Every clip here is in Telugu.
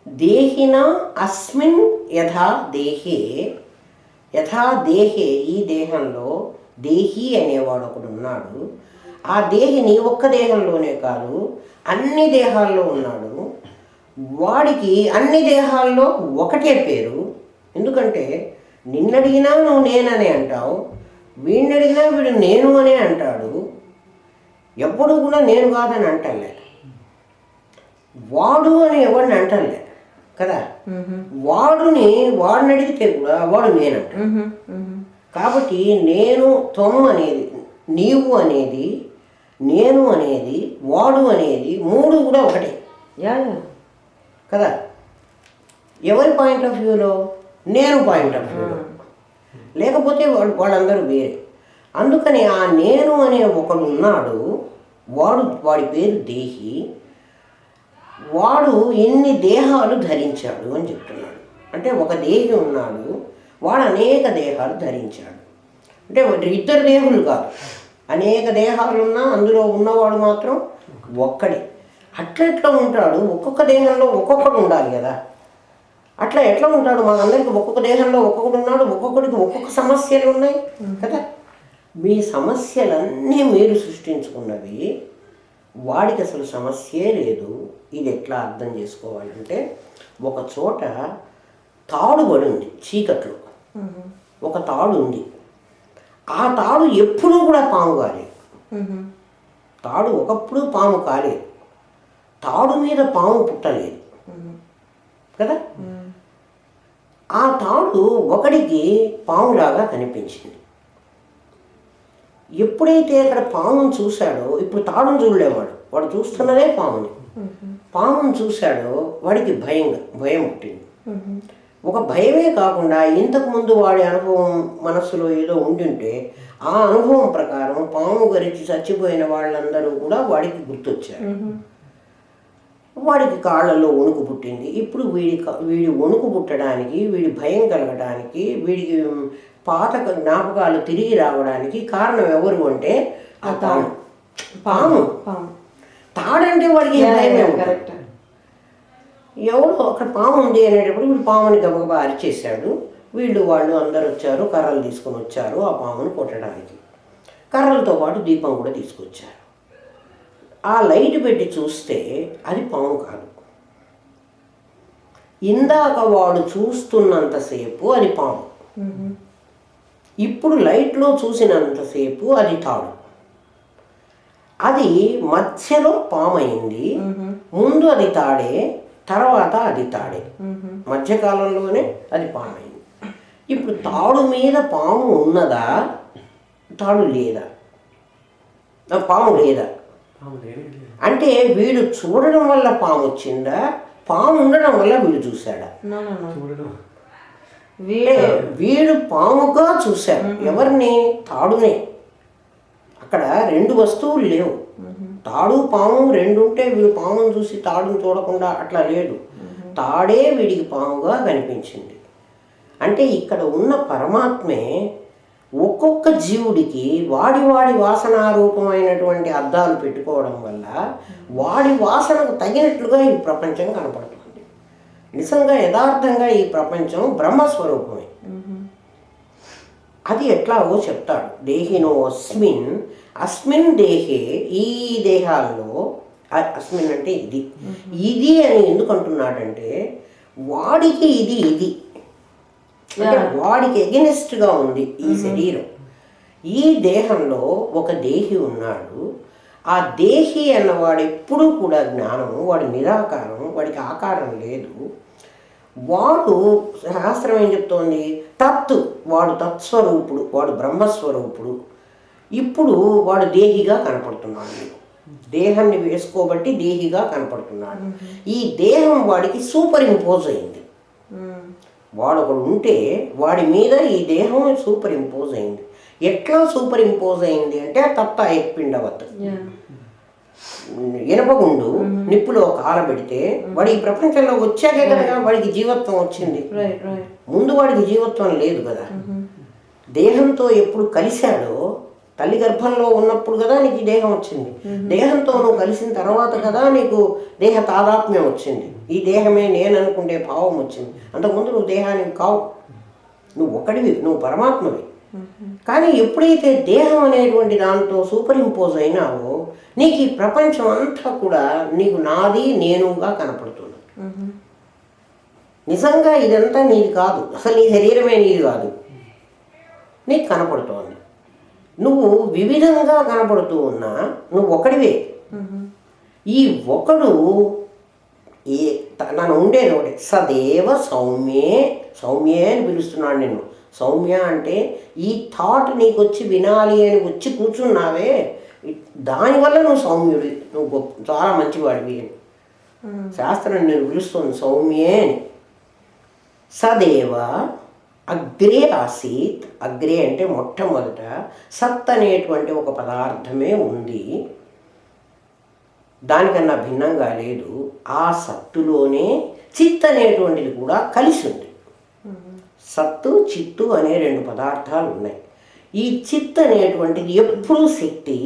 దేహిన అస్మిన్ యథా దేహే, యథా దేహే ఈ దేహంలో దేహి అనేవాడు ఒకడు ఉన్నాడు. ఆ దేహి నీ ఒక్క దేహంలోనే కాదు అన్ని దేహాల్లో ఉన్నాడు. వాడికి అన్ని దేహాల్లో ఒకటే పేరు. ఎందుకంటే నిన్నడిగినా నువ్వు నేననే అంటావు, వీడిని అడిగినా వీడు నేను అనే అంటాడు. ఎప్పుడు కూడా నేను కాదని అంటలే, వాడు అని ఎవరిని అంటలే కదా. వాడిని అడిగితే కూడా వాడు నేనంట. కాబట్టి నేను త్వం అనేది, నీవు అనేది, నేను అనేది, వాడు అనేది మూడు కూడా ఒకటే కదా. ఎవరి పాయింట్ ఆఫ్ వ్యూలో? నేను పాయింట్ ఆఫ్ వ్యూలో. లేకపోతే వాళ్ళందరూ వేరే. అందుకని ఆ నేను అనే ఒకడు ఉన్నాడు, వాడి పేరు దేహి. వాడు ఎన్ని దేహాలు ధరించాడు అని చెప్తున్నాడు. అంటే ఒక దేహి ఉన్నాడు, వాడు అనేక దేహాలు ధరించాడు. అంటే ఇద్దరు దేహులు కాదు, అనేక దేహాలున్నా అందులో ఉన్నవాడు మాత్రం ఒక్కడే. అట్లా ఉంటాడు. ఒక్కొక్క దేహంలో ఒక్కొక్కడు ఉండాలి కదా. అట్లా ఎట్లా ఉంటాడు? మనందరికీ ఒక్కొక్క దేహంలో ఒక్కొక్కడు ఉన్నాడు, ఒక్కొక్కడికి ఒక్కొక్క సమస్యలు ఉన్నాయి కదా. మీ సమస్యలన్నీ మీరు సృష్టించుకున్నవి, వాడికి అసలు సమస్యే లేదు. ఇది ఎట్లా అర్థం చేసుకోవాలంటే, ఒక చోట తాడు పడి ఉంది చీకట్లో, ఒక తాడు ఉంది. ఆ తాడు ఎప్పుడూ కూడా పాము కాలేదు. తాడు ఒకప్పుడు పాము కాలేదు, తాడు మీద పాము పుట్టలేదు కదా. ఆ తాడు ఒకడికి పాములాగా కనిపించింది. ఎప్పుడైతే అక్కడ పామును చూశాడో, ఇప్పుడు తాడును చూడలేవాడు, వాడు చూస్తున్నదే పాముని. పామును చూశాడో వాడికి భయం పుట్టింది. ఒక భయమే కాకుండా ఇంతకుముందు వాడి అనుభవం మనస్సులో ఏదో ఉంటుంటే ఆ అనుభవం ప్రకారం పాము గరిచి చచ్చిపోయిన వాళ్ళందరూ కూడా వాడికి గుర్తొచ్చారు. వాడికి కాళ్ళల్లో వణుకు పుట్టింది. ఇప్పుడు వీడి వణుకు పుట్టడానికి, వీడి భయం కలగడానికి, వీడికి పాత జ్ఞాపకాలు తిరిగి రావడానికి కారణం ఎవరు అంటే ఆ పాము. తాడంటే వాడికి భయమే ఉంటుంది. ఎవడో అక్కడ పాము ఉంది అనేటప్పుడు వీడు పాముని గబగబా అరిచేశాడు. వాళ్ళు అందరు వచ్చారు, కర్రలు తీసుకొని వచ్చారు ఆ పాముని కొట్టడానికి. కర్రలతో పాటు దీపం కూడా తీసుకొచ్చారు. ఆ లైట్ పెట్టి చూస్తే అది పాము కాదు. ఇందాక వాడు చూస్తున్నంతసేపు అది పాము, ఇప్పుడు లైట్లో చూసినంతసేపు అది తాడు. అది మధ్యలో పాము అయింది. ముందు అది తాడే, తర్వాత అది తాడే, మధ్యకాలంలోనే అది పాము అయింది. ఇప్పుడు తాడు మీద పాము ఉన్నదా, తాడు లేదా? పాము లేదా అంటే వీడు చూడడం వల్ల పాము వచ్చిందా, పాము ఉండడం వల్ల వీడు చూశాడా? వీడు పాముగా చూశాడు. ఎవరిని? తాడునే. అక్కడ రెండు వస్తువులు లేవు. తాడు పాము రెండు ఉంటే వీడు పామును చూసి తాడును చూడకుండా అట్లా లేడు. తాడే వీడికి పాముగా కనిపించింది. అంటే ఇక్కడ ఉన్న పరమాత్మే ఒక్కొక్క జీవుడికి వాడి వాసనారూపమైనటువంటి అద్దాలు పెట్టుకోవడం వల్ల వాడి వాసనకు తగినట్లుగా ఈ ప్రపంచం కనపడుతుంది. నిజంగా యథార్థంగా ఈ ప్రపంచం బ్రహ్మస్వరూపమే. అది ఎట్లాగో చెప్తాడు. దేహినో అస్మిన్ దేహే, ఈ దేహాల్లో అస్మిన్ అంటే ఇది అని ఎందుకు అంటున్నాడంటే వాడికి ఇది అంటే వాడికి ఎగెనిస్ట్గా ఉంది ఈ శరీరం. ఈ దేహంలో ఒక దేహి ఉన్నాడు. ఆ దేహి అన్నవాడు ఎప్పుడూ కూడా జ్ఞానము, వాడి నిరాకారం, వాడికి ఆకారం లేదు. వాడు శాస్త్రం ఏం చెప్తోంది? వాడు తత్స్వరూపుడు, వాడు బ్రహ్మస్వరూపుడు. ఇప్పుడు వాడు దేహిగా కనపడుతున్నాడు. దేహాన్ని వేసుకోబట్టి దేహిగా కనపడుతున్నాడు. ఈ దేహం వాడికి సూపర్ ఇంపోజ్ అయింది. వాడు ఒకడు ఉంటే వాడి మీద ఈ దేహం సూపర్ ఇంపోజ్ అయింది. ఎట్లా సూపర్ ఇంపోజ్ అయింది అంటే తప్త ఎక్పిండవత్, ఇనపగుండు నిప్పులో కాలబెడితే వాడు ఈ ప్రపంచంలో వచ్చాకే కదా వాడికి జీవత్వం వచ్చింది. ముందు వాడికి జీవత్వం లేదు కదా. దేహంతో ఎప్పుడు కలిశాడో తల్లి గర్భంలో ఉన్నప్పుడు కదా నీకు ఈ దేహం వచ్చింది. దేహంతో నువ్వు కలిసిన తర్వాత కదా నీకు దేహ తాదాత్మ్యం వచ్చింది. ఈ దేహమే నేను అనుకుంటే భావం వచ్చింది. అంతకుముందు నువ్వు దేహానికి కావు, నువ్వు ఒకటివి, నువ్వు పరమాత్మవి. కానీ ఎప్పుడైతే దేహం అనేటువంటి దాంతో సూపర్ ఇంపోజ్ అయినావో నీకు ఈ ప్రపంచం అంతా కూడా నీకు నాది నేనుగా కనపడుతుంది. నిజంగా ఇదంతా నీది కాదు, అసలు నీ శరీరమే నీది కాదు, నీకు కనపడుతోంది. నువ్వు వివిధంగా కనపడుతూ ఉన్నా నువ్వు ఒకడివే. ఈ ఒకడు నన్ను ఉండేది ఒకటి. సదేవ సౌమ్యే, సౌమ్యే అని పిలుస్తున్నాడు నిన్ను. సౌమ్య అంటే ఈ థాట్ నీకు వచ్చి వినాలి అని వచ్చి కూర్చున్నావే, దానివల్ల నువ్వు సౌమ్యుడి, నువ్వు గొప్ప, చాలా మంచివాడివి అని శాస్త్రం నేను పిలుస్తుంది సౌమ్యే అని. సదేవ అగ్రే ఆసీత్, అగ్రే అంటే మొట్టమొదట సత్ అనేటువంటి ఒక పదార్థమే ఉంది, దానికన్నా భిన్నంగా లేదు. ఆ సత్తులోనే చిత్ అనేటువంటిది కూడా కలిసి ఉంది. సత్తు చిత్తు అనే రెండు పదార్థాలు ఉన్నాయి. ఈ చిత్ అనేటువంటిది ఎప్పుడూ శక్తి,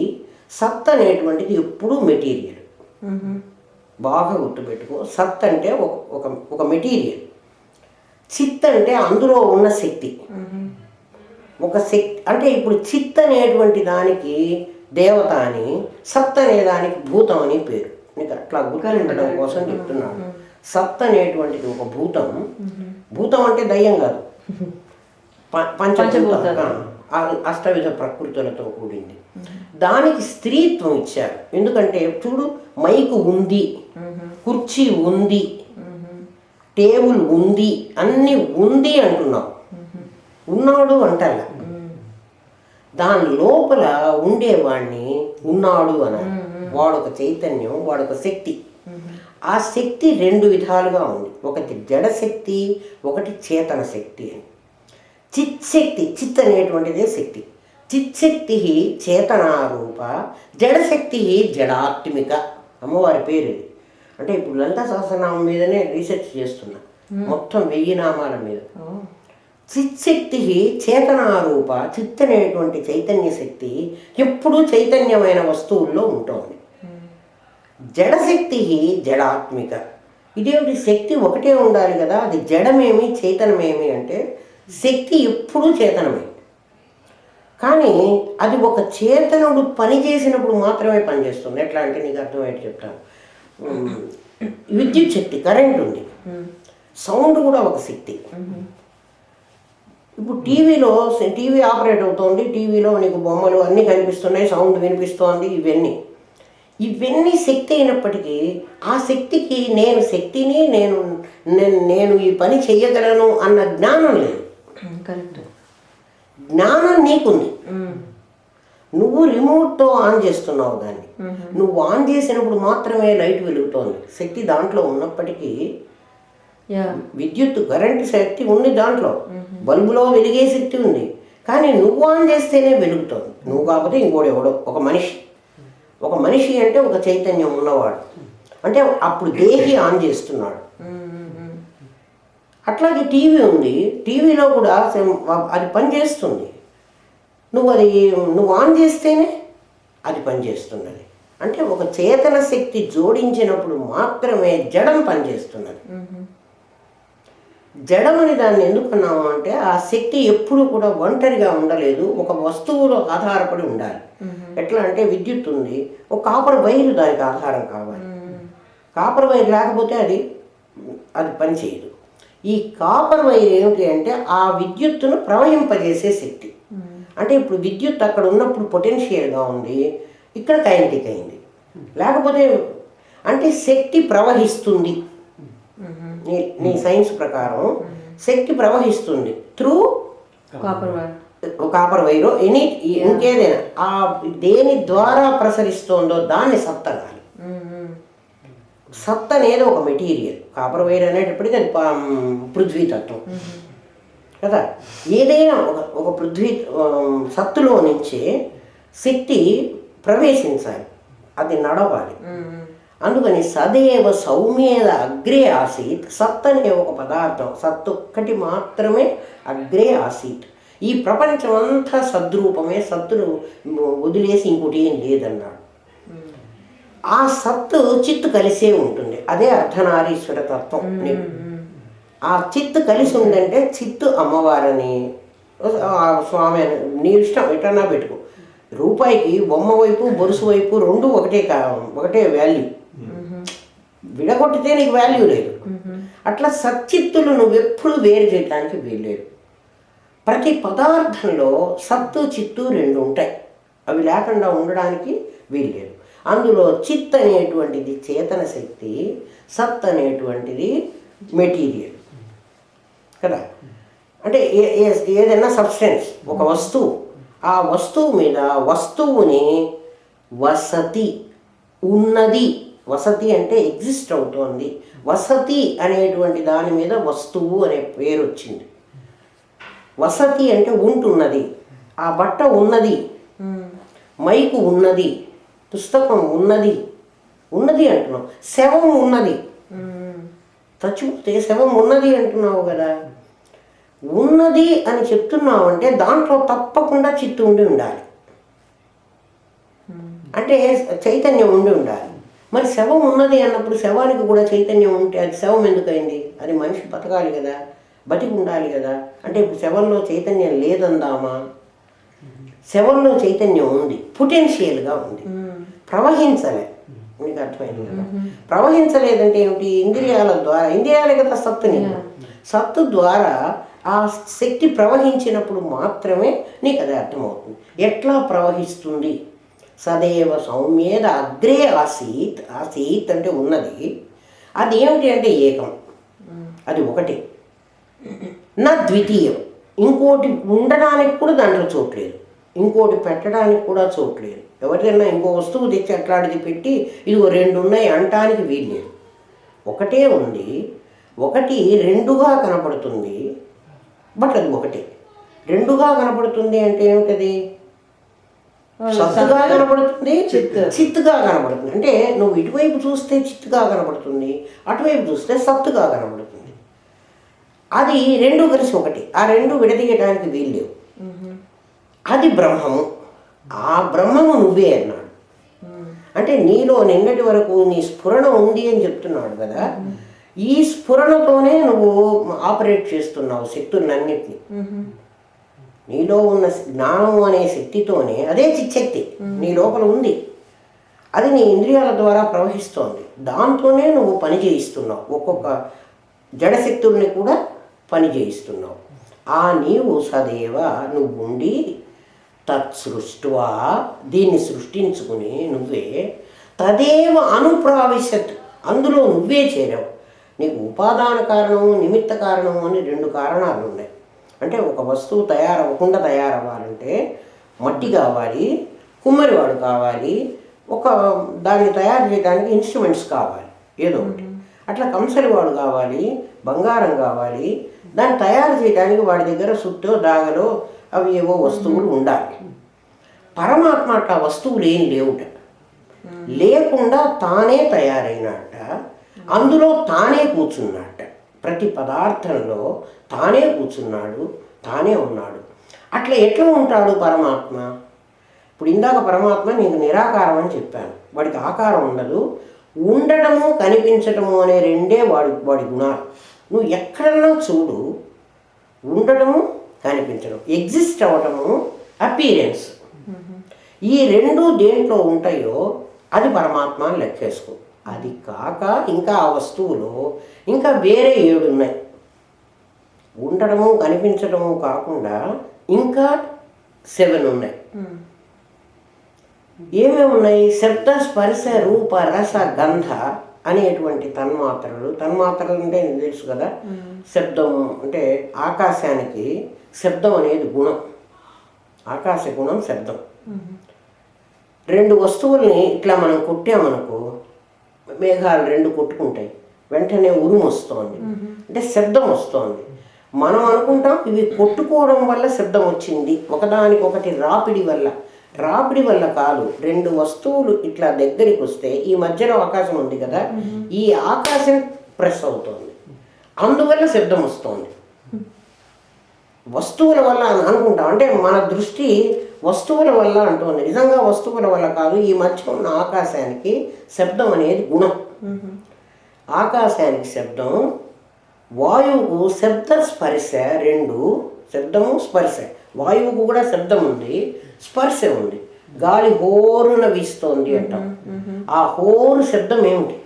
సత్ అనేటువంటిది ఎప్పుడూ మెటీరియల్. బాగా గుర్తుపెట్టుకో, సత్ అంటే ఒక మెటీరియల్, చిత్ అంటే అందులో ఉన్న శక్తి. ఒక శక్తి అంటే ఇప్పుడు చిత్ అనేటువంటి దానికి దేవత అని, సత్ అనే దానికి భూతం అని పేరు. నీకు అట్లా గుర్తుండడం కోసం చెప్తున్నాను. సత్ అనేటువంటిది ఒక భూతం. భూతం అంటే దయ్యం కాదు, పంచభూతం, అష్టవిధ ప్రకృతులతో కూడింది. దానికి స్త్రీత్వం ఇచ్చారు. ఎందుకంటే చూడు, మైకు ఉంది, కుర్చీ ఉంది, టేబుల్ ఉంది, అన్నీ ఉంది అంటున్నావు, ఉన్నాడు అంటారు. దాని లోపల ఉండేవాడిని ఉన్నాడు అన్నారు. వాడొక చైతన్యం, వాడొక శక్తి. ఆ శక్తి రెండు విధాలుగా ఉంది, ఒకటి జడశక్తి, ఒకటి చేతన శక్తి అని. చిత్శక్తి, చిత్ అనేటువంటిదే శక్తి. చిత్శక్తి చేతనారూప, జడశక్తి జడాత్మిక. అమ్మవారి పేరు ఇది. అంటే ఇప్పుడు లలితా సహస్రనామం మీదనే రీసెర్చ్ చేస్తున్నా, మొత్తం 1000 నామాల మీద. చిత్శక్తి చేతనారూప, చిత్ అనేటువంటి చైతన్య శక్తి ఎప్పుడూ చైతన్యమైన వస్తువుల్లో ఉంటుంది. జడశక్తి జడాత్మిక. ఇదేమిటి, శక్తి ఒకటే ఉండాలి కదా, అది జడమేమి చైతన్యమేమి అంటే శక్తి ఎప్పుడూ చేతనమే. కానీ అది ఒక చేతనుడు పని చేసినప్పుడు మాత్రమే పనిచేస్తుంది. ఎట్లా అంటే నీకు అర్థమయ్యేది చెప్తాను. విద్యుత్ శక్తి, కరెంట్ ఉంది, సౌండ్ కూడా ఒక శక్తి. ఇప్పుడు టీవీ ఆపరేట్ అవుతోంది, టీవీలో నీకు బొమ్మలు అన్నీ కనిపిస్తున్నాయి, సౌండ్ వినిపిస్తోంది, ఇవన్నీ శక్తి అయినప్పటికీ ఆ శక్తికి నేను శక్తిని, నేను ఈ పని చెయ్యగలను అన్న జ్ఞానం లేదు. కరెక్ట్. జ్ఞానం నీకుంది. నువ్వు రిమోట్తో ఆన్ చేస్తున్నావు దాన్ని. నువ్వు ఆన్ చేసినప్పుడు మాత్రమే లైట్ వెలుగుతోంది. శక్తి దాంట్లో ఉన్నప్పటికీ విద్యుత్ కరెంటు శక్తి ఉంది దాంట్లో, బల్బులో వెలిగే శక్తి ఉంది. కానీ నువ్వు ఆన్ చేస్తేనే వెలుగుతోంది. నువ్వు కాకపోతే ఇంకోటి ఎవడో, ఒక మనిషి అంటే ఒక చైతన్యం ఉన్నవాడు, అంటే అప్పుడు దేహి ఆన్ చేస్తున్నాడు. అట్లాగే టీవీ ఉంది, టీవీలో కూడా అది పనిచేస్తుంది. నువ్వు ఆన్ చేస్తేనే అది పనిచేస్తున్నది. అంటే ఒక చేతన శక్తి జోడించినప్పుడు మాత్రమే జడం పనిచేస్తున్నది. జడమని దాన్ని ఎందుకున్నాము అంటే ఆ శక్తి ఎప్పుడు కూడా ఒంటరిగా ఉండలేదు, ఒక వస్తువులో ఆధారపడి ఉండాలి. ఎట్లా అంటే విద్యుత్ ఉంది, ఒక కాపర్ వైరు దానికి ఆధారం కావాలి. కాపర్ వైర్ లేకపోతే అది పనిచేయదు. ఈ కాపర్ వైర్ ఏమిటి అంటే ఆ విద్యుత్తును ప్రవహింపజేసే శక్తి. అంటే ఇప్పుడు విద్యుత్ అక్కడ ఉన్నప్పుడు పొటెన్షియల్గా ఉంది, ఇక్కడ కైనటిక్ అయింది. లేకపోతే అంటే శక్తి ప్రవహిస్తుంది. నీ సైన్స్ ప్రకారం శక్తి ప్రవహిస్తుంది త్రూ కాపర్ వైరు, ఇంకేదైనా ఆ దేని ద్వారా ప్రసరిస్తోందో దాన్ని సత్ అనాలి. సత్ అనేది ఒక మెటీరియల్, కాపర్ వైర్ అనేటప్పటికీ అది పృథ్వీతత్వం కదా. ఏదైనా ఒక పృథ్వీ సత్తులో నుంచే శక్తి ప్రవేశించాలి, అది నడవాలి. అందుకని సదేవ సౌమ్యేద అగ్రే ఆసీత్. సత్ అనే ఒక పదార్థం, సత్ ఒక్కటి మాత్రమే అగ్రే ఆసీత్. ఈ ప్రపంచం అంతా సద్రూపమే, సత్తును వదిలేసి ఇంకోటి ఏం లేదన్నాడు. ఆ సత్తు చిత్తు కలిసే ఉంటుంది. అదే అర్ధనారీశ్వర తత్వం. ఆ చిత్తు కలిసి ఉందంటే చిత్తు అమ్మవారని స్వామి అని నీ ఇష్టం ఎటన్నా పెట్టుకో. రూపాయికి బొమ్మ వైపు బొరుసు వైపు రెండు ఒకటే వాల్యూ. విడగొట్టితే నీకు వాల్యూ లేదు. అట్లా సచ్చిత్తులు నువ్వెప్పుడు వేరు చేయడానికి వీల్లేదు. ప్రతి పదార్థంలో సత్తు చిత్తు రెండు ఉంటాయి. అవి లేకుండా ఉండడానికి వీల్లేదు. అందులో చిత్ అనేటువంటిది చేతన శక్తి, సత్ అనేటువంటిది మెటీరియల్ కదా. అంటే ఏదైనా సబ్స్టెన్స్, ఒక వస్తువు, ఆ వస్తువు మీద వస్తువుని వసతి ఉన్నది. వసతి అంటే ఎగ్జిస్ట్ అవుతోంది. వసతి అనేటువంటి దాని మీద వస్తువు అనే పేరు వచ్చింది. వసతి అంటే ఉంటున్నది. ఆ బట్ట ఉన్నది, మైకు ఉన్నది, పుస్తకం ఉన్నది. ఉన్నది అంటున్నావు. శవం ఉన్నది, చచ్చిపోతే శవం ఉన్నది అంటున్నావు కదా. ఉన్నది అని చెప్తున్నావు అంటే దాంట్లో తప్పకుండా చిత్తు ఉండి ఉండాలి, అంటే చైతన్యం ఉండి ఉండాలి. మరి శవం ఉన్నది అన్నప్పుడు శవానికి కూడా చైతన్యం ఉంటే అది శవం ఎందుకైంది? అది మనిషి బతకాలి కదా, బతికి ఉండాలి కదా. అంటే ఇప్పుడు శవంలో చైతన్యం లేదందామా? శవంలో చైతన్యం ఉంది, పొటెన్షియల్గా ఉంది, ప్రవహించలే. మీకు అర్థమైంది కదా. ప్రవహించలేదంటే ఏమిటి? ఇంద్రియాల ద్వారా, ఇంద్రియాలే కదా సత్తుని. సత్తు ద్వారా ఆ శక్తి ప్రవహించినప్పుడు మాత్రమే నీకు అది అర్థమవుతుంది. ఎట్లా ప్రవహిస్తుంది? సదేవ సౌమ్యేద అగ్రే ఆసీత్. ఆసీత్ అంటే ఉన్నది. అది ఏమిటి అంటే ఏకం, అది ఒకటి. నా ద్వితీయం, ఇంకోటి ఉండడానికి కూడా దాంట్లో చోట్లేదు, ఇంకోటి పెట్టడానికి కూడా చోట్లేదు. ఎవరికైనా ఇంకో వస్తువు తెచ్చి అట్లాంటిది పెట్టి ఇదిగో రెండు ఉన్నాయి అంటానికి వీల్లేదు. ఒకటే ఉంది. ఒకటి రెండుగా కనపడుతుంది, బట్ అది ఒకటే. రెండుగా కనపడుతుంది అంటే ఏమిటది? సత్తుగా కనపడుతుంది, చిత్తుగా కనపడుతుంది. అంటే నువ్వు ఇటువైపు చూస్తే చిత్తుగా కనపడుతుంది, అటువైపు చూస్తే సత్తుగా కనపడుతుంది. అది రెండు కలిసి ఒకటి. ఆ రెండు విడదీయడానికి వీల్లేవు. అది బ్రహ్మము. ఆ బ్రహ్మము నువ్వే అన్నాడు. అంటే నీలో నిన్నటి వరకు నీ స్ఫురణ ఉంది అని చెప్తున్నాడు కదా. ఈ స్ఫురణతోనే నువ్వు ఆపరేట్ చేస్తున్నావు శక్తులన్నిటినీ. నీలో ఉన్న జ్ఞానం అనే శక్తితోనే, అదే చిచ్చక్తి నీ లోపల ఉంది. అది నీ ఇంద్రియాల ద్వారా ప్రవహిస్తోంది. దాంతోనే నువ్వు పని చేయిస్తున్నావు. ఒక్కొక్క జడశక్తుల్ని కూడా పని చేయిస్తున్నావు. ఆ నీవు సదేవ నువ్వు ఉండి తత్సృష్ట్వా దీన్ని సృష్టించుకుని నువ్వే తదేవ అనుప్రావిశత్ అందులో నువ్వే చేరావు. నీకు ఉపాదాన కారణము నిమిత్త కారణము అని రెండు కారణాలు ఉన్నాయి. అంటే ఒక వస్తువు తయారవ్వకుండా తయారవ్వాలంటే మట్టి కావాలి, కుమ్మరివాడు కావాలి, ఒక దాన్ని తయారు చేయడానికి ఇన్స్ట్రుమెంట్స్ కావాలి ఏదో ఒకటి. అట్లా కంసలివాడు కావాలి, బంగారం కావాలి. దాన్ని తయారు చేయడానికి వాడి దగ్గర సుట్టో దాగలో అవి ఏవో వస్తువులు ఉండాలి. పరమాత్మ అట్లా వస్తువులు ఏం లేవుట, లేకుండా తానే తయారైనట్ట, అందులో తానే కూర్చున్నట్ట. ప్రతి పదార్థంలో తానే కూర్చున్నాడు, తానే ఉన్నాడు. అట్లా ఎట్లా ఉంటాడు పరమాత్మ? ఇప్పుడు ఇందాక పరమాత్మ నీకు నిరాకారం అని చెప్పాను. వాడికి ఆకారం ఉండదు. ఉండటము కనిపించటము అనే రెండే వాడి గుణాలు. నువ్వు ఎక్కడన్నా చూడు, ఉండటము కనిపించడం, ఎగ్జిస్ట్ అవ్వటము అపీరెన్స్, ఈ రెండు దేంట్లో ఉంటాయో అది పరమాత్మ అని లెక్కేసుకో. అది కాక ఇంకా ఆ వస్తువులో ఇంకా వేరే 7 ఉన్నాయి. ఉండటము కనిపించడము కాకుండా ఇంకా 7 ఉన్నాయి. ఏమేమి ఉన్నాయి? శబ్ద స్పర్శ రూప రస గంధ అనేటువంటి తన్మాత్రలు. తన్మాత్రలు అంటే నీకు తెలుసు కదా. శబ్దం అంటే ఆకాశానికి శబ్దం అనేది గుణం, ఆకాశ గుణం శబ్దం. 2 వస్తువుల్ని ఇట్లా మనం కొట్టామనుకో, మేఘాలు 2 కొట్టుకుంటాయి, వెంటనే ఉరుము వస్తోంది, అంటే శబ్దం వస్తోంది. మనం అనుకుంటాం ఇవి కొట్టుకోవడం వల్ల శబ్దం వచ్చింది, ఒకదానికొకటి రాపిడి వల్ల కాదు. 2 వస్తువులు ఇట్లా దగ్గరికి వస్తే ఈ మధ్యలో ఆకాశం ఉంది కదా, ఈ ఆకాశం ప్రెస్ అవుతోంది, అందువల్ల శబ్దం వస్తోంది. వస్తువుల వల్ల అని అనుకుంటాం. అంటే మన దృష్టి వస్తువుల వల్ల అంటుంది, నిజంగా వస్తువుల వల్ల కాదు. ఈ మధ్య ఉన్న ఆకాశానికి శబ్దం అనేది గుణం. ఆకాశానికి శబ్దం, వాయువుకు శబ్ద స్పర్శ రెండు. శబ్దము స్పర్శ. వాయువుకు కూడా శబ్దం ఉంది, స్పర్శ ఉంది. గాలి హోరున వీస్తోంది అంటాం. ఆ హోరు శబ్దం ఏమిటి?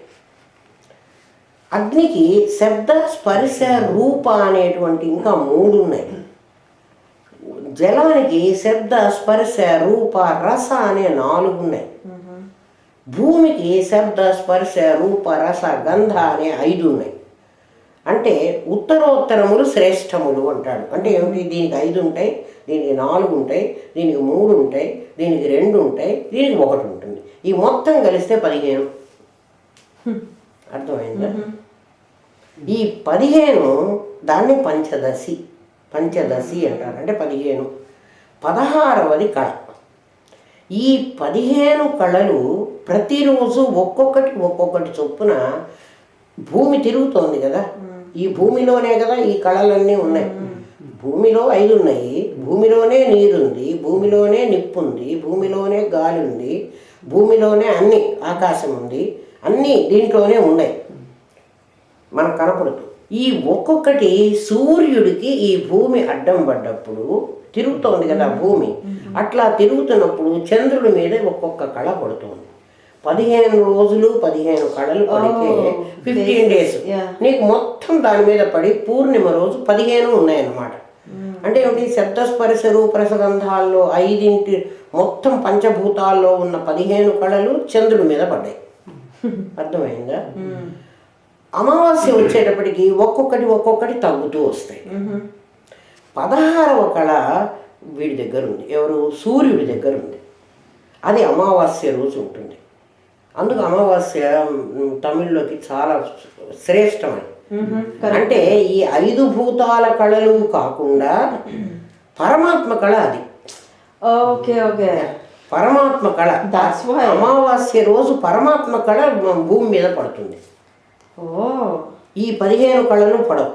అగ్నికి శబ్ద స్పర్శ రూప అనేటువంటి ఇంకా 3 ఉన్నాయి. జలానికి శబ్ద స్పర్శ రూప రస అనే 4 ఉన్నాయి. భూమికి శబ్ద స్పర్శ రూప రస గంధ అనే 5 ఉన్నాయి. అంటే ఉత్తరోత్తరములు శ్రేష్టములు అంటాడు. అంటే ఏమిటి? దీనికి 5 ఉంటాయి, దీనికి 4 ఉంటాయి, దీనికి 3 ఉంటాయి, దీనికి 2 ఉంటాయి, దీనికి 1 ఉంటుంది. ఈ మొత్తం కలిస్తే 15. అర్థమైందా? ఈ 15 దాన్ని పంచదశి అంటారు. అంటే 15. 16వది కళ. ఈ 15 కళలు ప్రతిరోజు ఒక్కొక్కటి చొప్పున భూమి తిరుగుతోంది కదా, ఈ భూమిలోనే కదా ఈ కళలన్నీ ఉన్నాయి. భూమిలో 5 ఉన్నాయి. భూమిలోనే నీరుంది, భూమిలోనే నిప్పు ఉంది, భూమిలోనే గాలి ఉంది, భూమిలోనే అన్ని ఆకాశం ఉంది, అన్నీ దీంట్లోనే ఉన్నాయి మనకు కనపడుతూ. ఈ ఒక్కొక్కటి సూర్యుడికి ఈ భూమి అడ్డం పడ్డప్పుడు తిరుగుతోంది కదా భూమి. అట్లా తిరుగుతున్నప్పుడు చంద్రుడి మీద ఒక్కొక్క కళ పడుతుంది. 15 రోజులు 15 కళలు పడితే 15 డేస్ నీకు మొత్తం దాని మీద పడి పూర్ణిమ రోజు 15 ఉన్నాయన్నమాట. అంటే ఏమిటి? శబ్దస్పర్శ రూపరసగంధాల్లో 5 మొత్తం పంచభూతాల్లో ఉన్న 15 కళలు చంద్రుడి మీద పడ్డాయి. అర్థమైందా? అమావాస్య వచ్చేటప్పటికి ఒక్కొక్కటి తగ్గుతూ వస్తాయి. 16వ కళ వీడి దగ్గర ఉంది. ఎవరు? సూర్యుడి దగ్గర ఉంది. అది అమావాస్య రోజు ఉంటుంది. అందుకు అమావాస్య తమిళ్లోకి చాలా శ్రేష్టమని. అంటే ఈ 5 భూతాల కళలు కాకుండా పరమాత్మ కళ అది. Okay okay. పరమాత్మ కళ. అమావాస్య రోజు పరమాత్మ కళ భూమి మీద పడుతుంది. ఈ 15 కళలు పడవు.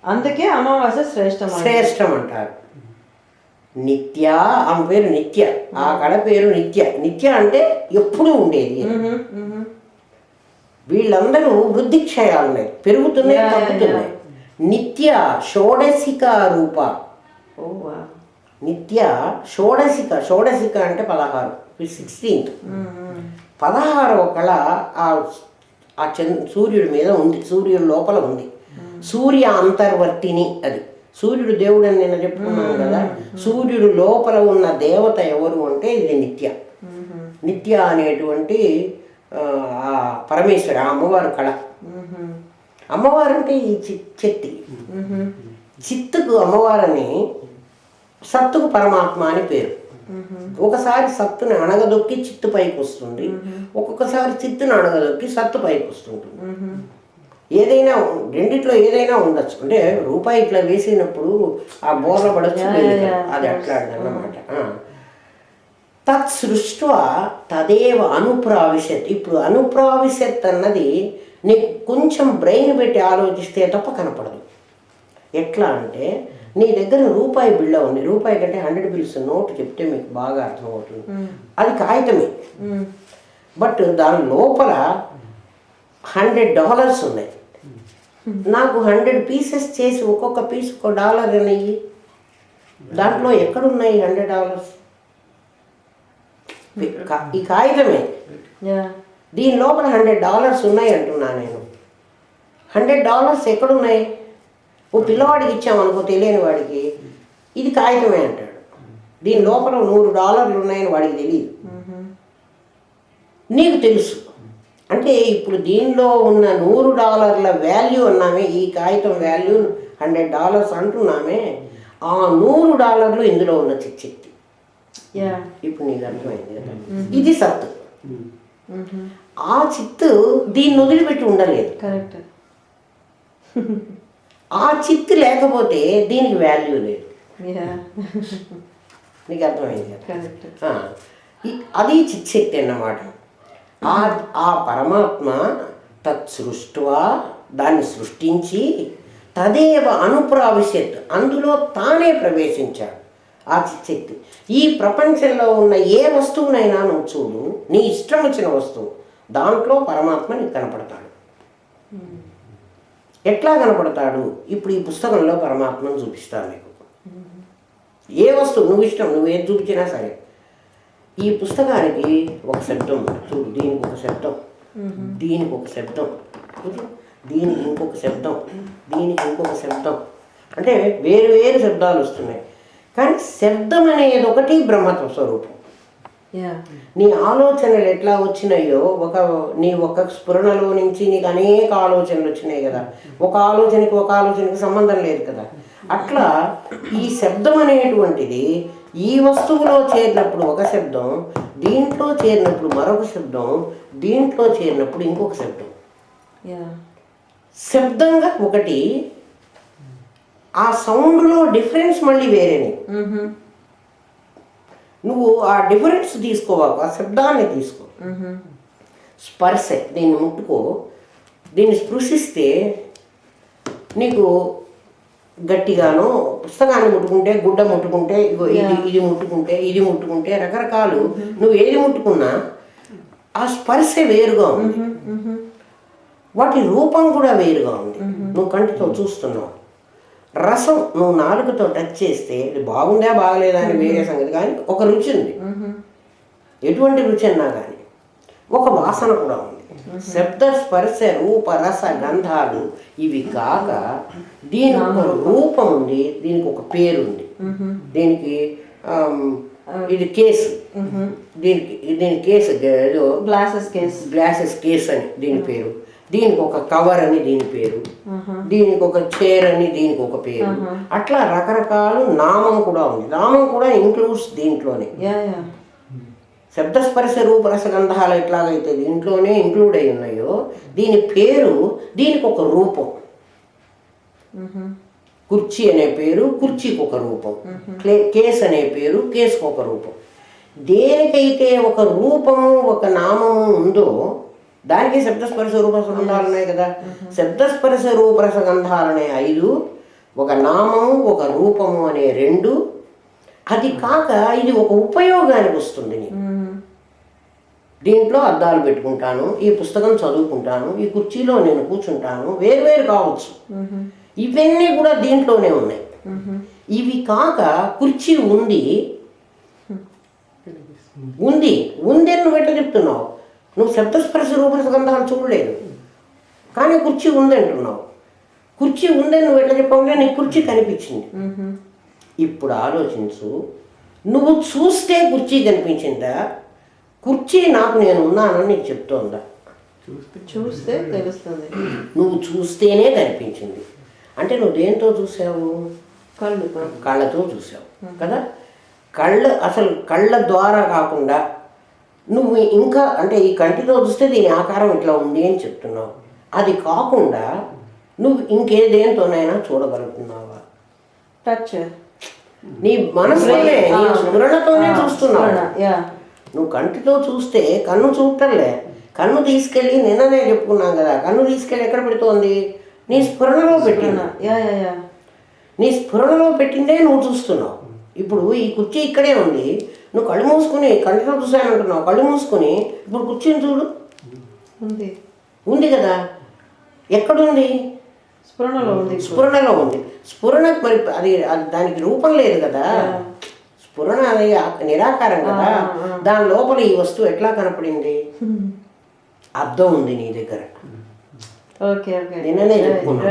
అందుకే అమావాస్య శ్రేష్టం అంటారు. నిత్య, ఆమె పేరు నిత్య, ఆ కళ పేరు నిత్య. నిత్య అంటే ఎప్పుడూ ఉండేది. వీళ్ళందరూ వృద్ధి క్షయాలున్నాయి, పెరుగుతున్నాయి, తగ్గుతున్నాయి. నిత్య షోడశిక రూప. నిత్య షోడశిక అంటే 16, 16th. 16వ కళ ఆ సూర్యుడి మీద ఉంది, సూర్యుడి లోపల ఉంది. సూర్య అంతర్వర్తిని. అది సూర్యుడు దేవుడు అని నేను చెప్పుకున్నాను కదా. సూర్యుడు లోపల ఉన్న దేవత ఎవరు అంటే ఇది నిత్య. నిత్య అనేటువంటి ఆ పరమేశ్వరి, ఆ అమ్మవారు కళ. అమ్మవారు అంటే ఈ చిత్తి. చిత్తుకు అమ్మవారని, సత్తుకు పరమాత్మ అని పేరు. ఒకసారి సత్తుని అణగదొక్కి చిత్తు పైకి వస్తుంది, ఒక్కొక్కసారి చిత్తుని అణగదొక్కి సత్తు పైకి వస్తుంటుంది. ఏదైనా రెండిట్లో ఏదైనా ఉండొచ్చు. అంటే రూపాయి ఇట్లా వేసినప్పుడు ఆ బోర్ల పడచ్చు, అది అట్లాడదన్నమాట. తత్ సృష్ట్వా తదేవ అనుప్రావిశత్. ఇప్పుడు అనుప్రావిశత్ అన్నది నీకు కొంచెం బ్రెయిన్ పెట్టి ఆలోచిస్తే తప్ప కనపడదు. ఎట్లా అంటే నీ దగ్గర రూపాయి బిళ్ళ ఉంది, రూపాయి కంటే 100 బిల్స్ నోటు చెప్తే మీకు బాగా అర్థమవుతుంది. అది కాగితమే, బట్ దాని లోపల $100 ఉన్నాయి. నాకు 100 పీసెస్ చేసి ఒక్కొక్క పీస్ $1 అనేవి. దాంట్లో ఎక్కడున్నాయి $100? ఈ కాగితమే. దీని లోపల $100 ఉన్నాయి అంటున్నా నేను. $100 ఎక్కడున్నాయి? ఓ పిల్లవాడికి ఇచ్చామనుకో, తెలియని వాడికి, ఇది కాగితమే అంటాడు. దీని లోపల $100 ఉన్నాయని వాడికి తెలియదు, నీకు తెలుసు. అంటే ఇప్పుడు దీనిలో ఉన్న $100 వాల్యూ అన్నామే, ఈ కాగితం వాల్యూ $100 అంటున్నామే. ఆ $100 ఇందులో ఉన్న శక్తి. ఇప్పుడు నీకు అర్థమైంది కదా. ఇది సత్తు. ఆ చిత్తు దీన్ని వదిలిపెట్టి ఉండలేదు. ఆ చిత్తు లేకపోతే దీనికి వాల్యూ లేదు. నీకు అర్థమైంది కదా. అది చిత్శక్తి అన్నమాట. ఆ పరమాత్మ తత్ సృష్ట్వా, దాన్ని సృష్టించి తదేవ అనుప్రావిశ్యత్, అందులో తానే ప్రవేశించాడు ఆ చిచ్చక్తి. ఈ ప్రపంచంలో ఉన్న ఏ వస్తువునైనా నువ్వు చూడు, నీ ఇష్టం వచ్చిన వస్తువు, దాంట్లో పరమాత్మ నీకు కనపడతాడు. ఎట్లా కనపడతాడు? ఇప్పుడు ఈ పుస్తకంలో పరమాత్మను చూపిస్తాను నీకు. ఏ వస్తువు నువ్వు ఇష్టం, నువ్వు ఏది చూపించినా సరే. ఈ పుస్తకానికి ఒక శబ్దం చూడు, దీనికి ఒక శబ్దం, దీనికి ఒక శబ్దం, దీనికి ఇంకొక శబ్దం, దీనికి ఇంకొక శబ్దం, అంటే వేరు వేరు శబ్దాలు వస్తున్నాయి. కానీ శబ్దం అనేది ఒకటి బ్రహ్మత్వ స్వరూపం. నీ ఆలోచనలు ఎట్లా వచ్చినాయో, నీ ఒక స్ఫురణలో నుంచి నీకు అనేక ఆలోచనలు వచ్చినాయి కదా, ఒక ఆలోచనకి సంబంధం లేదు కదా. అట్లా ఈ శబ్దం అనేటువంటిది ఈ వస్తువులో చేరినప్పుడు ఒక శబ్దం, దీంట్లో చేరినప్పుడు మరొక శబ్దం, దీంట్లో చేరినప్పుడు ఇంకొక శబ్దం. శబ్దంగా ఒకటి, ఆ సౌండ్లో డిఫరెన్స్ మళ్ళీ వేరేనే. నువ్వు ఆ డిఫరెన్స్ తీసుకోవాలి, ఆ శబ్దాన్ని తీసుకో. స్పర్శ, దీన్ని ముట్టుకో, దీన్ని స్పృశిస్తే నీకు గట్టిగాను, పుస్తకాన్ని ముట్టుకుంటే, గుడ్డ ముట్టుకుంటే, ఇది ముట్టుకుంటే, ఇది ముట్టుకుంటే, రకరకాలు నువ్వు ఏది ముట్టుకున్నా ఆ స్పర్శ వేరుగా ఉంది, వాటి రూపం కూడా వేరుగా ఉంది. నువ్వు కంటితో చూస్తున్నావు. రసం నువ్వు నాలుకతో టచ్ చేస్తే ఇది బాగుందా బాగలేదా అని వేరే సంగతి, కానీ ఒక రుచి ఉంది. ఎటువంటి రుచి అన్నా కానీ ఒక వాసన కూడా ఉంది. శబ్ద స్పర్శ రూప రస గంధాలు ఇవి కాక దీనికి ఒక రూపం ఉంది, దీనికి ఒక పేరు ఉంది. దీనికి ఇది కేసు, దీని కేసు గ్లాసెస్ కేస్ అని దీని పేరు, దీనికి ఒక కవర్ అని దీని పేరు, దీనికి ఒక చైర్ అని దీనికి ఒక పేరు. అట్లా రకరకాలు నామం కూడా ఉంది. నామం కూడా ఇంక్లూడ్స్ దీంట్లోనే. శబ్దస్పర్శ రూపరసగంధాలు ఎట్లాగైతే దీంట్లోనే ఇంక్లూడ్ అయి ఉన్నాయో, దీని పేరు, దీనికి ఒక రూపం. కుర్చీ అనే పేరు, కుర్చీకి ఒక రూపం. కేస్ అనే పేరు, కేసుకు ఒక రూపం. దేనికైతే ఒక రూపము ఒక నామము ఉందో దానికి శబ్దస్పర్శ రూపరసగంధాలు ఉన్నాయి కదా. శబ్దస్పర్శ రూపరసగంధాలనే 5, ఒక నామము ఒక రూపము అనే 2. అది కాక ఇది ఒక ఉపయోగానికి వస్తుంది నీకు. దీంట్లో అద్దాలు పెట్టుకుంటాను, ఈ పుస్తకం చదువుకుంటాను, ఈ కుర్చీలో నేను కూర్చుంటాను, వేరు కావచ్చు. ఇవన్నీ కూడా దీంట్లోనే ఉన్నాయి. ఇవి కాక కుర్చీ ఉంది ఉంది ఉంది అని నువ్వు ఎట్లా చెప్తున్నావు? నువ్వు శబ్దస్పర్శ రూపరసగంధాలు చూడలేదు, కానీ కుర్చీ ఉంది అంటున్నావు. కుర్చీ ఉందని నువ్వు ఎట్లా చెప్పావు? నీకు కుర్చీ కనిపించింది. ఇప్పుడు ఆలోచించు, నువ్వు చూస్తే కుర్చీ కనిపించిందా, కుర్చీ నాకు నేను ఉన్నానని నీకు చెప్తోందా? చూస్తే తెలుస్తుంది. నువ్వు చూస్తేనే కనిపించింది అంటే నువ్వు దేంతో చూసావు? కళ్ళతో చూసావు కదా. అసలు కళ్ళ ద్వారా కాకుండా నువ్వు ఇంకా, అంటే ఈ కంటితో చూస్తే దీని ఆకారం ఇట్లా ఉంది అని చెప్తున్నావు. అది కాకుండా నువ్వు ఇంకేదేంతోనైనా చూడగలుగుతున్నావా? టచ్, నీ మనసులోనే, నీ స్మరణతోనే చూస్తున్నావు. నువ్వు కంటితో చూస్తే కన్ను చూడటంలే. కన్ను తీసుకెళ్ళి, నిన్ననే చెప్పుకున్నాం కదా, కన్ను తీసుకెళ్ళి ఎక్కడ పెడుతోంది? నీ స్ఫురణలో పెట్టినా. నీ స్ఫురణలో పెట్టిందే నువ్వు చూస్తున్నావు. ఇప్పుడు ఈ కుర్చీ ఇక్కడే ఉంది, నువ్వు కళ్ళు మూసుకుని కంటితో చూసానంటున్నావు. కళ్ళు మూసుకుని ఇప్పుడు కుర్చీని చూడు, ఉంది కదా. ఎక్కడుంది? స్ఫురణలో ఉంది. స్ఫురణ మరి అది దానికి రూపం లేదు కదా. స్ఫురణ అనేది నిరాకారం కదా. దాని లోపల ఈ వస్తువు ఎట్లా కనపడింది? అర్థం ఉంది నీ దగ్గర. నిన్ననే చెప్పుకున్నా,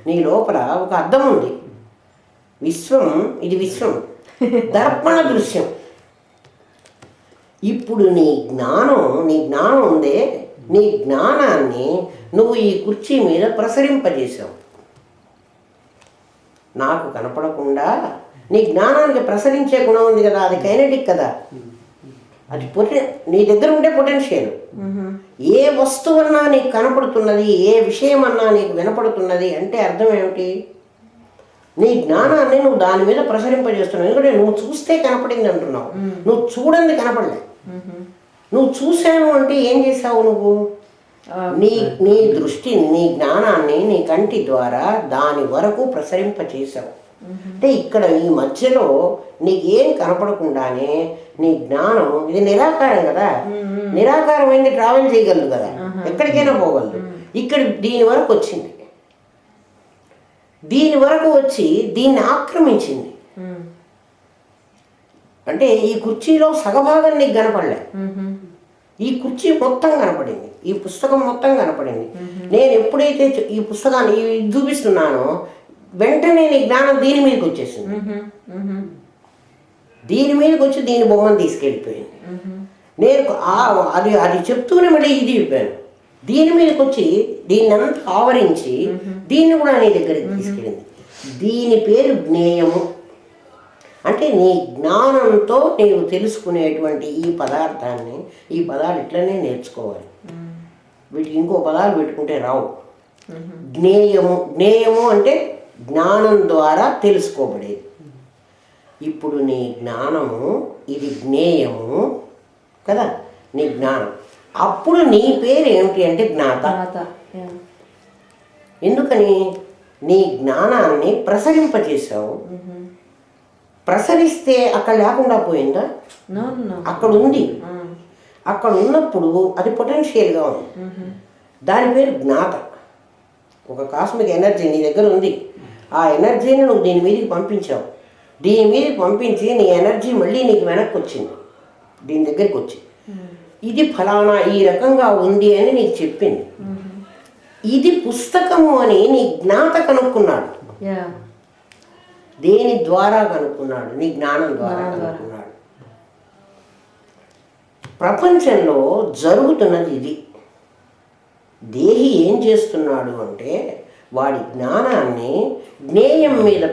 నీ లోపల ఒక అర్థం ఉంది. విశ్వం, ఇది విశ్వం, దర్పణ దృశ్యం. ఇప్పుడు నీ జ్ఞానం ఉందే, నీ జ్ఞానాన్ని నువ్వు ఈ కుర్చీ మీద ప్రసరింపజేశావు. నాకు కనపడకుండా నీ జ్ఞానానికి ప్రసరించే గుణం ఉంది కదా, అది కైనెటిక్ కదా. అది నీ దగ్గర ఉండే పొటెన్షియల్. ఏ వస్తువన్నా నీకు కనపడుతున్నది, ఏ విషయం అన్నా నీకు వినపడుతున్నది అంటే అర్థం ఏమిటి? నీ జ్ఞానాన్ని నువ్వు దాని మీద ప్రసరింపజేస్తున్నావు. ఎందుకంటే నువ్వు చూస్తే కనపడింది అంటున్నావు, నువ్వు చూడండి కనపడలే. నువ్వు చూశాను అంటే ఏం చేసావు? నువ్వు నీ నీ దృష్టిని, నీ జ్ఞానాన్ని నీ కంటి ద్వారా దాని వరకు ప్రసరింపచేసావు. అంటే ఇక్కడ ఈ మధ్యలో నీకేం కనపడకుండానే నీ జ్ఞానం, ఇది నిరాకారం కదా, నిరాకారమైంది ట్రావెల్ చేయగలదు కదా, ఎక్కడికైనా పోగలదు. ఇక్కడ దీని వరకు వచ్చింది, దీని వరకు వచ్చి దీన్ని ఆక్రమించింది. అంటే ఈ కుర్చీలో సగభాగం నీకు కనపడలే, ఈ కుర్చీ మొత్తం కనపడింది, ఈ పుస్తకం మొత్తం కనపడింది. నేను ఎప్పుడైతే ఈ పుస్తకాన్ని చూపిస్తున్నానో వెంటనే నీ జ్ఞానం దీని మీదకి వచ్చేసింది, దీని మీదకి వచ్చి దీని బొమ్మను తీసుకెళ్ళిపోయింది. నేను అది అది చెప్తూనే మళ్ళీ ఇది చెప్పాను, దీని మీదకి వచ్చి దీన్ని అంతా ఆవరించి దీన్ని కూడా నీ దగ్గరికి తీసుకెళ్ళింది. దీని పేరు జ్ఞేయము. అంటే నీ జ్ఞానంతో నీవు తెలుసుకునేటువంటి ఈ పదార్థాన్ని, ఈ పదాలు ఇట్లనే నేర్చుకోవాలి. వీటికి ఇంకో పదాలు పెట్టుకుంటే రావు. జ్ఞేయము, జ్ఞేయము అంటే జ్ఞానం ద్వారా తెలుసుకోబడేది. ఇప్పుడు నీ జ్ఞానము ఇది జ్ఞేయము కదా, నీ జ్ఞానం. అప్పుడు నీ పేరు ఏమిటి అంటే జ్ఞాత. ఎందుకని? నీ జ్ఞానాన్ని ప్రసరింపజేశావు. ప్రసరిస్తే అక్కడ లేకుండా పోయిందా? అక్కడ ఉంది. అక్కడ ఉన్నప్పుడు అది పొటెన్షియల్గా ఉంది, దాని పేరు జ్ఞాత. ఒక కాస్మిక్ ఎనర్జీ నీ దగ్గర ఉంది, ఆ ఎనర్జీని నువ్వు దీని మీదకి పంపించావు. దీని మీదకి పంపించి నీ ఎనర్జీ మళ్ళీ నీకు వెనక్కి వచ్చింది, దీని దగ్గరికి వచ్చి ఇది ఫలానా ఈ రకంగా ఉంది అని నీకు చెప్పింది. ఇది పుస్తకము అని నీ జ్ఞాత కనుక్కున్నాడు. దేని ద్వారా కనుక్కున్నాడు? నీ జ్ఞానం ద్వారా కనుక్కున్నాడు. ప్రపంచంలో జరుగుతున్నది ఇది. దేహి ఏం చేస్తున్నాడు అంటే వాడి జ్ఞానాన్ని జ్ఞేయం మీద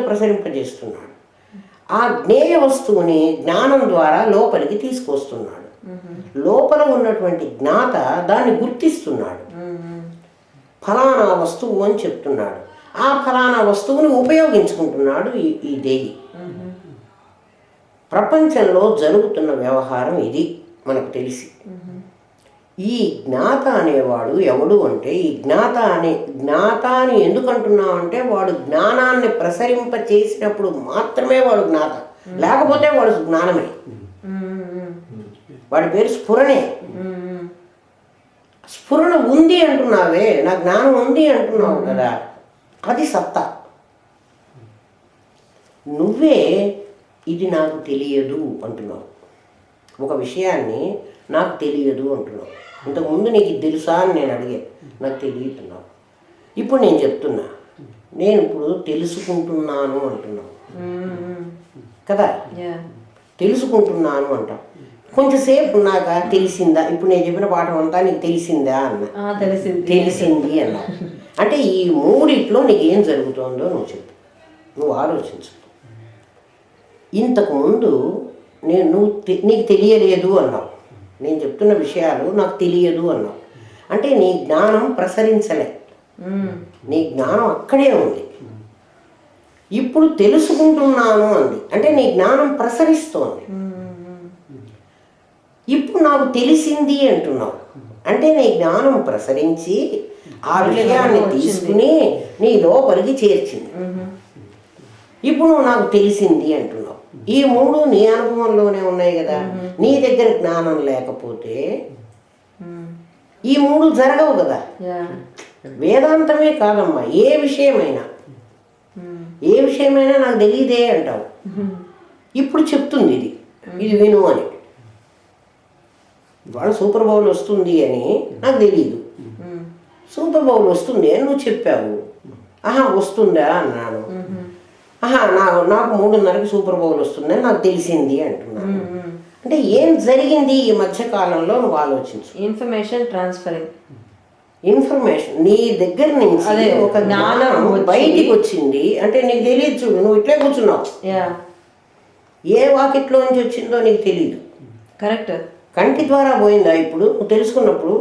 ప్రసరింపజేస్తున్నాడు. ఆ జ్ఞేయ వస్తువుని జ్ఞానం ద్వారా లోపలికి తీసుకొస్తున్నాడు. లోపల ఉన్నటువంటి జ్ఞాత దాన్ని గుర్తిస్తున్నాడు, ఫలానా వస్తువు అని చెప్తున్నాడు. ఆ ఫలానా వస్తువుని ఉపయోగించుకుంటున్నాడు ఈ దేహి. ప్రపంచంలో జరుగుతున్న వ్యవహారం ఇది మనకు తెలిసి. ఈ జ్ఞాత అనేవాడు ఎవడు అంటే, ఈ జ్ఞాత అని ఎందుకు అంటున్నావు అంటే వాడు జ్ఞానాన్ని ప్రసరింప చేసినప్పుడు మాత్రమే వాడు జ్ఞాత, లేకపోతే వాడు జ్ఞానమే. వాడి పేరు స్ఫురణే. స్ఫురణ ఉంది అంటున్నావే, నా జ్ఞానం ఉంది అంటున్నావు కదా, అది సత్తా. నువ్వే ఇది నాకు తెలియదు అంటున్నావు, ఒక విషయాన్ని నాకు తెలియదు అంటున్నావు. ఇంతకుముందు నీకు ఇది తెలుసా అని నేను అడిగాను, నాకు తెలియతున్నావు. ఇప్పుడు నేను చెప్తున్నా, నేను ఇప్పుడు తెలుసుకుంటున్నాను అంటున్నావు కదా, తెలుసుకుంటున్నాను అంటావు. కొంచెంసేపు ఉన్నాక తెలిసిందా, ఇప్పుడు నేను చెప్పిన పాఠం అంతా నీకు తెలిసిందా అన్నా, తెలిసింది అన్నా. అంటే ఈ మూడిట్లో నీకు ఏం జరుగుతుందో నువ్వు చెప్పు, నువ్వు ఆలోచించు. ఇంతకుముందు నీకు తెలియలేదు అన్నావు, నేను చెప్తున్న విషయాలు నాకు తెలియదు అన్నావు. అంటే నీ జ్ఞానం ప్రసరించలే, నీ జ్ఞానం అక్కడే ఉంది. ఇప్పుడు తెలుసుకుంటున్నాను అంది, అంటే నీ జ్ఞానం ప్రసరిస్తోంది. ఇప్పుడు నాకు తెలిసింది అంటున్నావు, అంటే నీ జ్ఞానం ప్రసరించి ఆ విషయాన్ని తీసుకుని నీ లోపలికి చేర్చింది. ఇప్పుడు నువ్వు నాకు తెలిసింది అంటున్నావు. ఈ మూడు నీ అనుభవంలోనే ఉన్నాయి కదా. నీ దగ్గర జ్ఞానం లేకపోతే ఈ మూడు జరగవు కదా. వేదాంతమే కాదమ్మా, ఏ విషయమైనా నాకు తెలియదే అంటావు. ఇప్పుడు చెప్తుంది ఇది విను అని. ఇవాళ సూపర్ బౌల్ వస్తుంది అని నాకు తెలియదు, సూపర్ బౌల్ వస్తుంది అని నువ్వు చెప్పావు. వస్తుందా అన్నాను. నాకు 3:30కి సూపర్ బౌల్ వస్తుందని నాకు తెలిసింది అంటున్నాను. అంటే ఏం జరిగింది ఈ మధ్యకాలంలో నువ్వు ఆలోచించు. ఇన్ఫర్మేషన్ నీ దగ్గర నుంచి ఒక జ్ఞానం బయటికి వచ్చింది అంటే నీకు తెలియదు. చూడు, నువ్వు ఇట్లే కూర్చున్నావు, ఏ వాకిట్లో నుంచి వచ్చిందో నీకు తెలియదు. కరెక్ట్. కంటి ద్వారా పోయిందా ఇప్పుడు నువ్వు తెలుసుకున్నప్పుడు?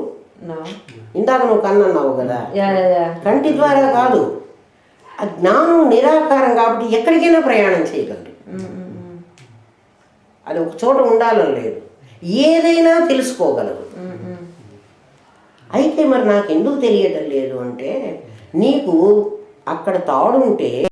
ఇందాక నువ్వు కన్నన్నావు కదా, కంటి ద్వారా కాదు. ఆ జ్ఞానం నిరాకారం కాబట్టి ఎక్కడికైనా ప్రయాణం చేయగలరు. అది ఒక చోట ఉండాలని లేదు. ఏదైనా తెలుసుకోగలదు. అయితే మరి నాకు ఎందుకు తెలియటం లేదు అంటే, నీకు అక్కడ తాడు ఉంటే